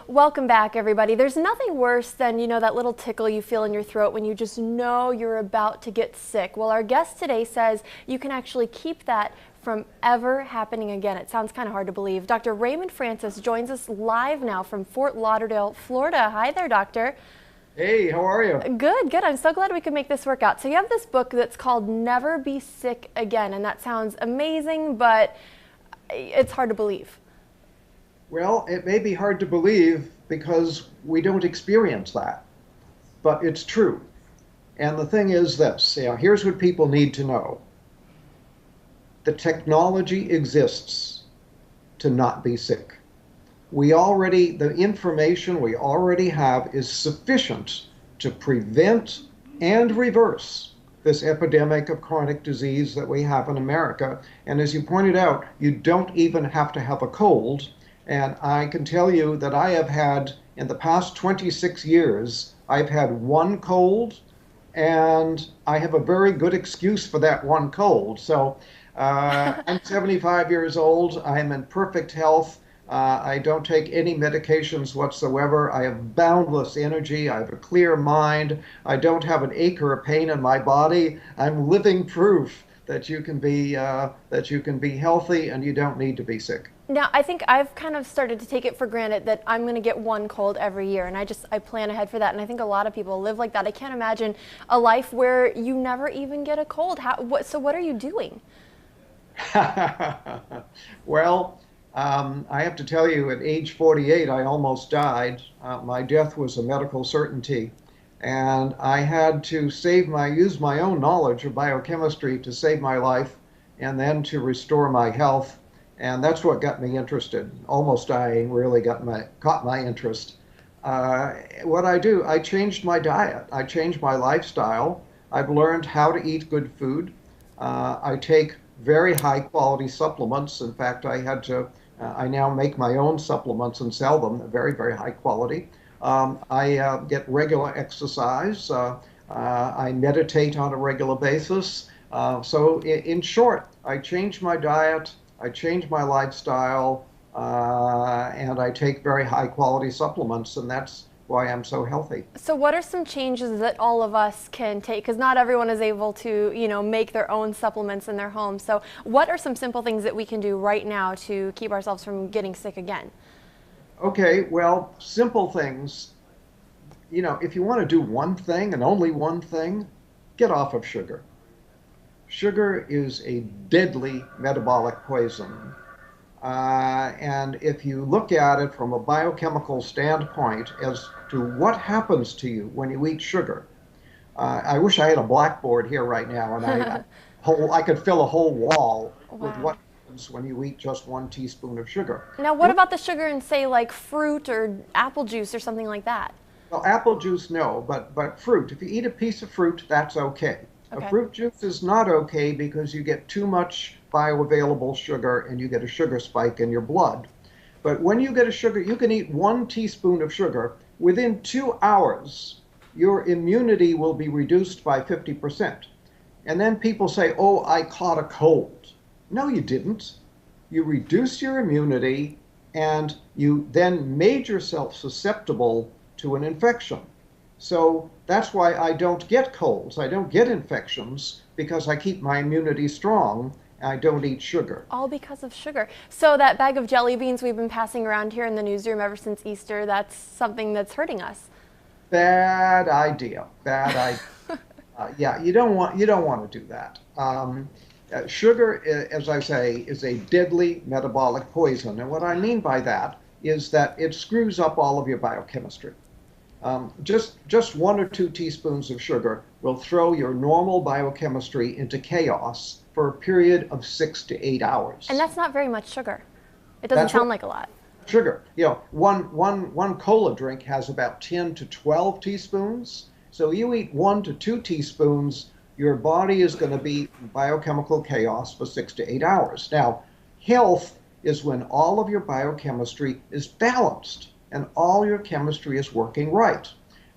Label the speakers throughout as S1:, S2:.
S1: Welcome back, everybody. There's nothing worse than, that little tickle you feel in your throat when you just know you're about to get sick. Well, our guest today says you can actually keep that from ever happening again. It sounds kind of hard to believe. Dr. Raymond Francis joins us live now from Fort Lauderdale, Florida. Hi there, doctor.
S2: Hey, how are you?
S1: Good, good. I'm so glad we could make this work out. So you have this book that's called Never Be Sick Again, and that sounds amazing, but it's hard to believe.
S2: Well, it may be hard to believe because we don't experience that, but it's true. And the thing is this, here's what people need to know. The technology exists to not be sick. The information we already have is sufficient to prevent and reverse this epidemic of chronic disease that we have in America. And as you pointed out, you don't even have to have a cold. And I can tell you that I have had, in the past 26 years, I've had one cold, and I have a very good excuse for that one cold. So I'm 75 years old. I am in perfect health. I don't take any medications whatsoever. I have boundless energy. I have a clear mind. I don't have an ache or a pain in my body. I'm living proof that you can be healthy and you don't need to be sick.
S1: Now, I think I've kind of started to take it for granted that I'm going to get one cold every year, and I plan ahead for that, and I think a lot of people live like that. I can't imagine a life where you never even get a cold. So what are you doing?
S2: Well, I have to tell you, at age 48, I almost died. My death was a medical certainty, and I had to use my own knowledge of biochemistry to save my life and then to restore my health. And that's what got me interested. Almost dying really caught my interest. What I do, I changed my diet. I changed my lifestyle. I've learned how to eat good food. I take very high quality supplements. In fact, I now make my own supplements and sell them, very, very high quality. I get regular exercise. I meditate on a regular basis. So in short, I changed my diet. I change my lifestyle, and I take very high quality supplements, and that's why I'm so healthy.
S1: So what are some changes that all of us can take? Because not everyone is able to, make their own supplements in their home. So what are some simple things that we can do right now to keep ourselves from getting sick again?
S2: Okay, well, simple things. If you want to do one thing and only one thing, get off of sugar. Sugar is a deadly metabolic poison. And if you look at it from a biochemical standpoint as to what happens to you when you eat sugar, I wish I had a blackboard here right now and I could fill a whole wall with what happens when you eat just 1 teaspoon of sugar.
S1: Now, what about the sugar in, say, like fruit or apple juice or something like that?
S2: Well, apple juice, no, but fruit. If you eat a piece of fruit, that's okay.
S1: Okay.
S2: A fruit juice is not okay because you get too much bioavailable sugar and you get a sugar spike in your blood. But when you get a sugar, you can eat 1 teaspoon of sugar. Within 2 hours, your immunity will be reduced by 50%. And then people say, oh, I caught a cold. No, you didn't. You reduced your immunity and you then made yourself susceptible to an infection. So that's why I don't get colds. I don't get infections because I keep my immunity strong. I don't eat sugar.
S1: All because of sugar. So that bag of jelly beans we've been passing around here in the newsroom ever since Easter, that's something that's hurting us.
S2: Bad idea. Bad idea. Yeah, you don't want to do that. Sugar, as I say, is a deadly metabolic poison. And what I mean by that is that it screws up all of your biochemistry. Just 1 or 2 teaspoons of sugar will throw your normal biochemistry into chaos for a period of 6 to 8 hours.
S1: And that's not very much sugar. It doesn't sound like a lot.
S2: Sugar. One cola drink has about 10 to 12 teaspoons. So you eat 1 to 2 teaspoons, your body is going to be in biochemical chaos for 6 to 8 hours. Now, health is when all of your biochemistry is balanced and all your chemistry is working right.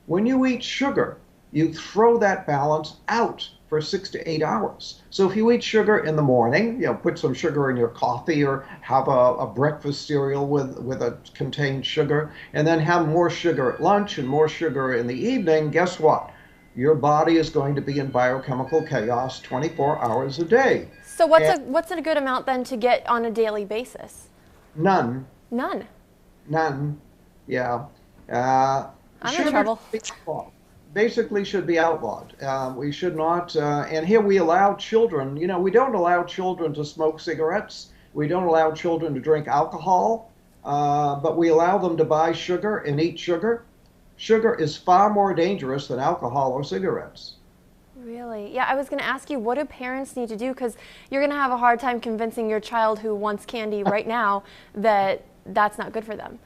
S2: When you eat sugar, you throw that balance out for 6 to 8 hours. So if you eat sugar in the morning, put some sugar in your coffee or have a breakfast cereal with a contained sugar, and then have more sugar at lunch and more sugar in the evening, guess what? Your body is going to be in biochemical chaos 24 hours a day.
S1: So
S2: And
S1: what's a good amount then to get on a daily basis?
S2: none,
S1: None.
S2: none, yeah. Uh,
S1: I'm in
S2: Sugar
S1: trouble.
S2: should be outlawed. Basically should be outlawed. We should not, and here we allow children, we don't allow children to smoke cigarettes. We don't allow children to drink alcohol, but we allow them to buy sugar and eat sugar. Sugar is far more dangerous than alcohol or cigarettes.
S1: Really? Yeah, I was going to ask you, what do parents need to do? Because you're going to have a hard time convincing your child who wants candy right now that that's not good for them.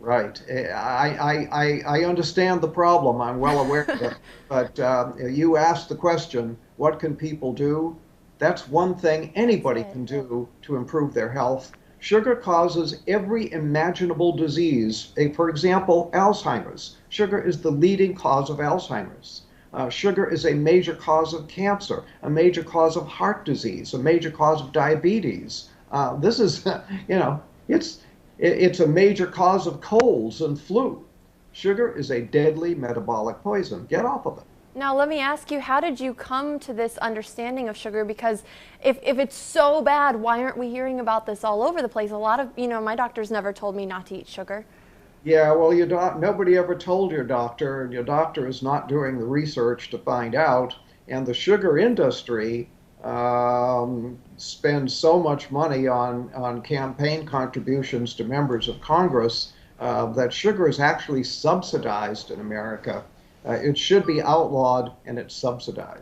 S2: Right. I understand the problem. I'm well aware of it. But you asked the question, what can people do? That's one thing anybody can do to improve their health. Sugar causes every imaginable disease. For example, Alzheimer's. Sugar is the leading cause of Alzheimer's. Sugar is a major cause of cancer, a major cause of heart disease, a major cause of diabetes. This is, it's a major cause of colds and flu. Sugar is a deadly metabolic poison. Get off of it.
S1: Now, let me ask you, how did you come to this understanding of sugar? Because if it's so bad, why aren't we hearing about this all over the place? A lot of, my doctors never told me not to eat sugar.
S2: Yeah, well, nobody ever told your doctor, and your doctor is not doing the research to find out. And the sugar industry spends so much money on campaign contributions to members of Congress that sugar is actually subsidized in America. It should be outlawed, and it's subsidized.